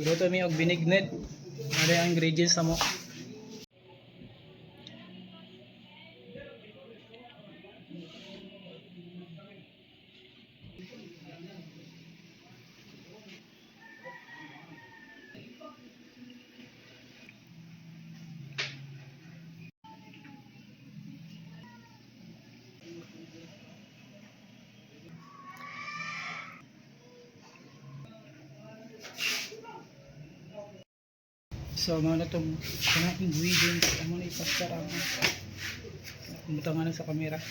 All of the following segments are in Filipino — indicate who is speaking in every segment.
Speaker 1: Luto mi og binignet. Ano ang ingredients na mo? So, mga na itong ingredients. Amo na ipastara mo. Butangan na sa kamera.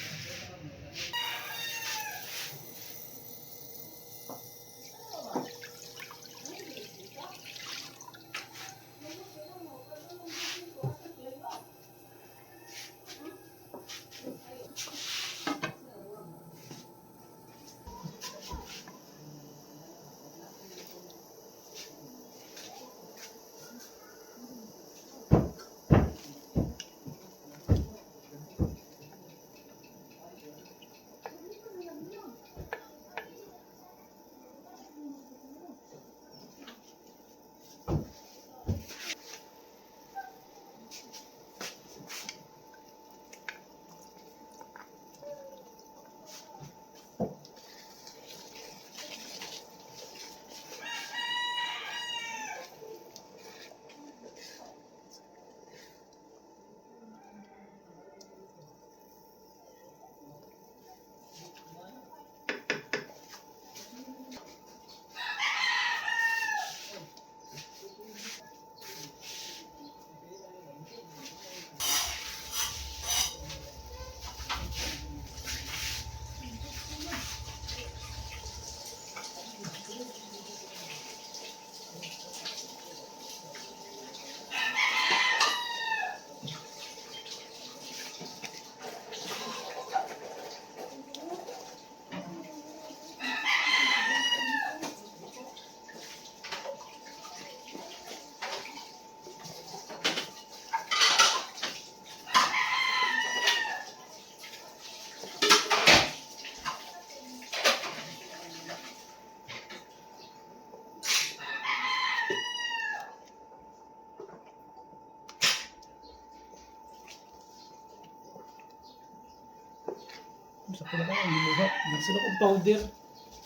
Speaker 1: Sa pula ka ang gibuhat. Dito sila kong powder.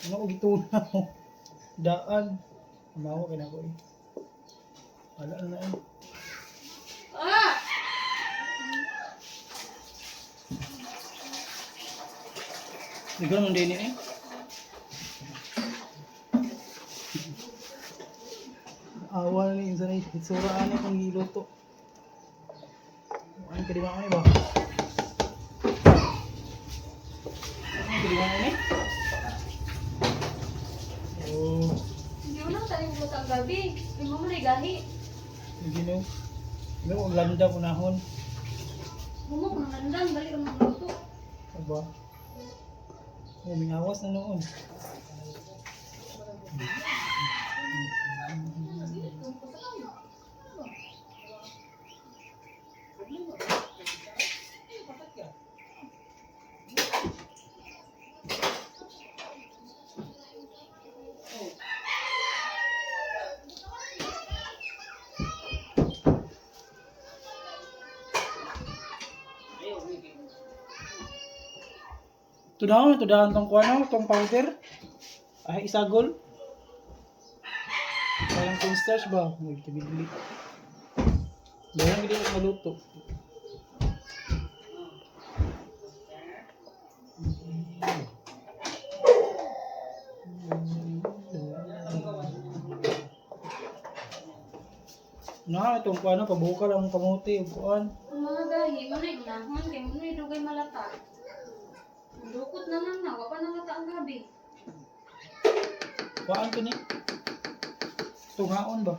Speaker 1: Ano ko gitunaw. Daan. Umawa ka na ko eh. Wala na eh. Hindi ko naman din eh. Awa na ni isa na itsuraan na kung giluto. Ano ka di ba ano ba? Oh.
Speaker 2: Hindi mo lang tayo buta ang gabi. Hindi mo na igahi.
Speaker 1: Hindi no. Hindi mo landa unahon.
Speaker 2: Bumok ng landang, balik ang mga luto.
Speaker 1: Aba. Oh, may awas na noon. Tudahan tong kuano, tong powder. Ay isagol. Sayang tong starch ba? Uy, tabili. Dahan gid ko maluto. Na itong kuano pabuka lang ang kamote ug kuan.
Speaker 2: Ang mga gahi, manay unahon, kay manay dugay malata. Dukot naman na, wapa na lata ang gabi.
Speaker 1: Kuan to ni. Tungaon ba?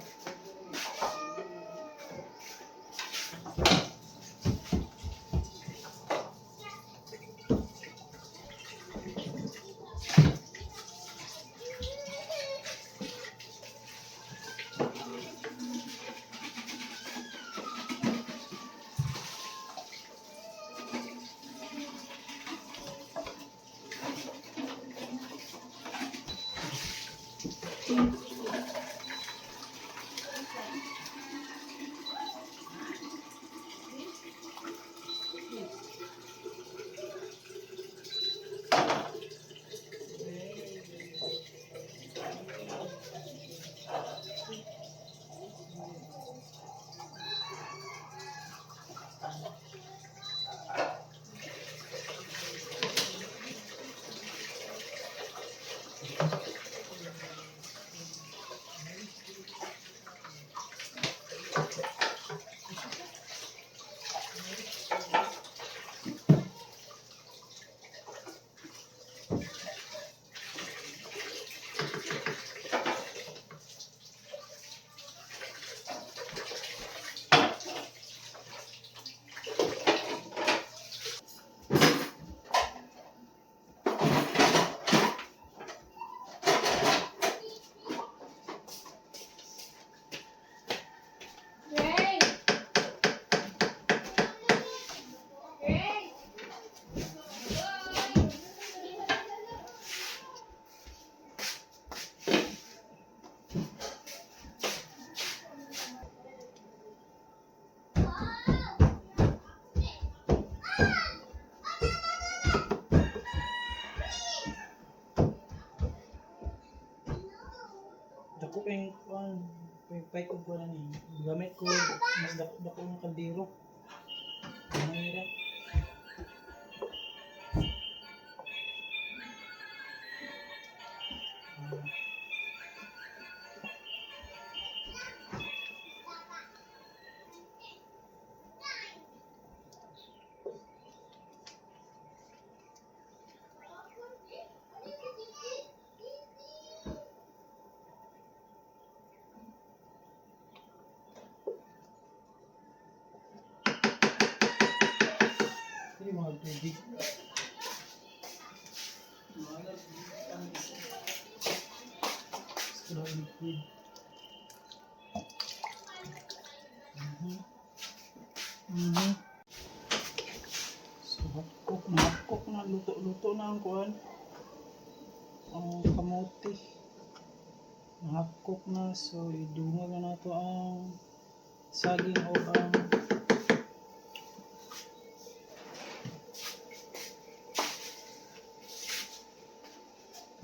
Speaker 1: kay kuan pay ko ko na ni gamit ko mas dako ng kaldero. Mayra. Ini mga tubig. Setelah liquid. So, hakok na, luto na ang kuhan. Ang kamote. Hakok na, so idungag na nato ang saging o ang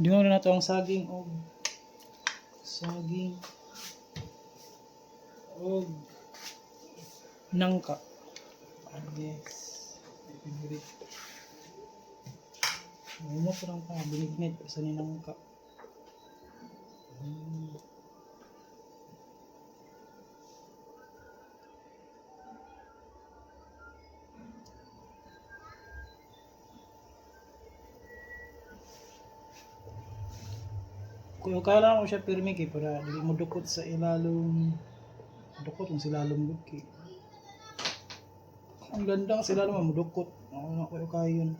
Speaker 1: idungag na nato ang saging o nangka. Yes. My favorite. Umot lang pa, binignit sa ninangka. Kung kailangan ko siya pirmi kay para dili mo dukot sa ilalong dukot kung silalong gud kay. Ang ganda kasi lalo mo dukot. Ano ko kayon.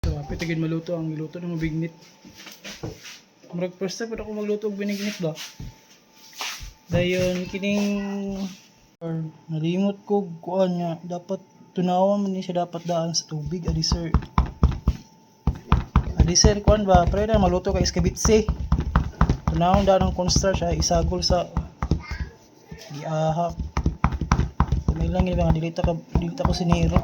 Speaker 1: So, apit agad maluto ang niluto ng bignit. Murag first time ako magluto og binignit ba. Dayon kining nalimot ko kuan niya dapat tunawan man ni siya dapat daan sa tubig adi sir. Adi sir kuan ba pre na magluto kay iskabitsi. Tunawon daan ang cornstarch ay isagol sa giahak. May lang yung mga dilita ko siniro.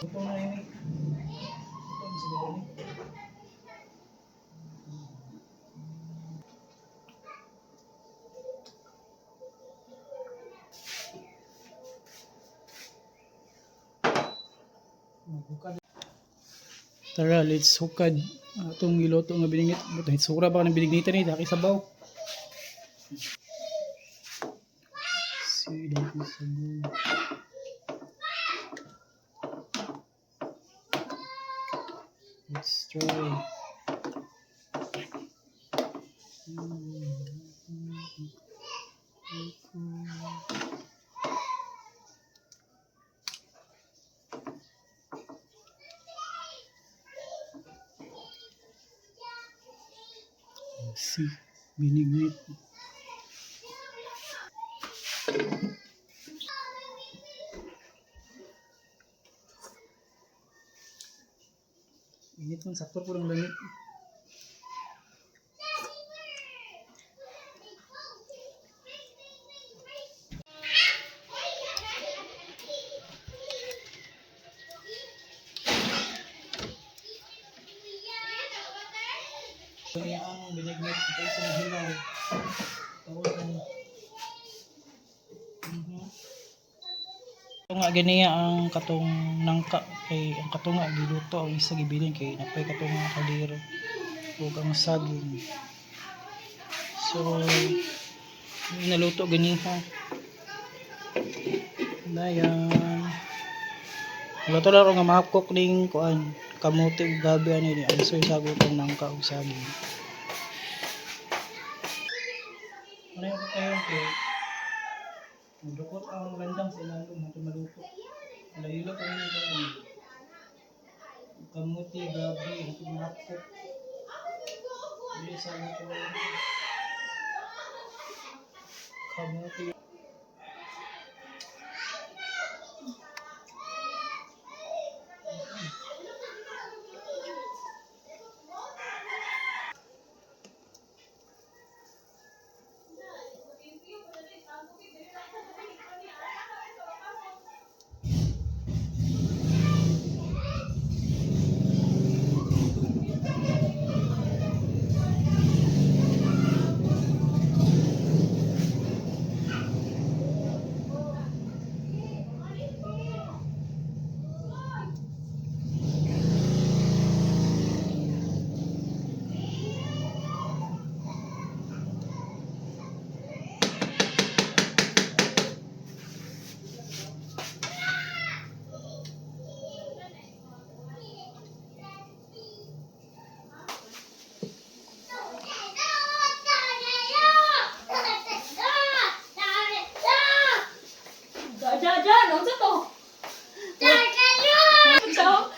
Speaker 1: Ito na yun eh. Ito ang siguro ni. Tara, let's hukad. Itong giluto nga binigit. Hitsura ba ka ng binignitan ni? Daki sabaw. See, daki sabaw. Let's try. See, binignit. Init man, sakto po ng lamig. Kaya ang binignit ito sa mahilaw. Tawag ka niya. Ito nga ganiya ang katong nangka kay ang katong nga giluto ang isa gibilin kay napay katong nga kaliro ug ang saging. So yung naluto ganiha. Dayan. Luto lang nga mahapkok ning kuan kamuti ug gabi ani ni ang soy sagot ang nangka ug saging. Ano yung kayo kay dukot ang landang sa ilalong natin maluto. Alaylo pa rin yung kamuti, gabi, natin mahapkok. Hindi sa ito kamuti.
Speaker 2: Ano sa to? So,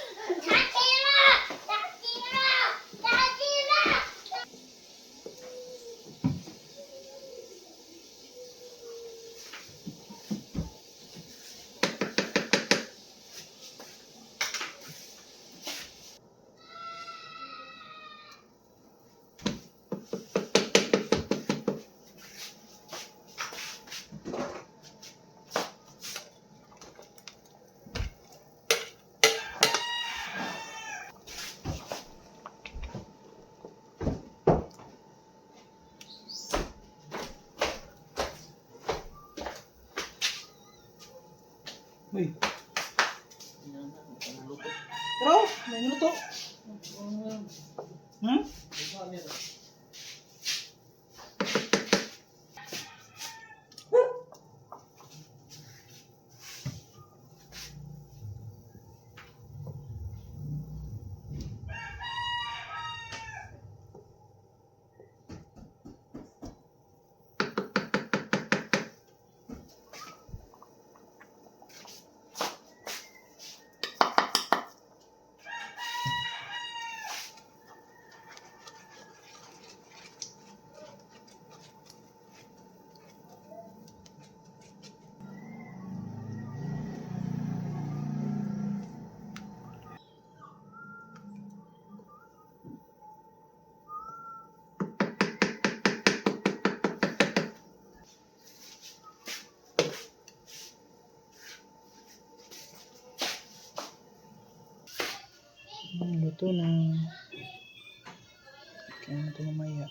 Speaker 1: Uy. Pero, may minuto. Hmm? Luto na. Kaya ito mamaya.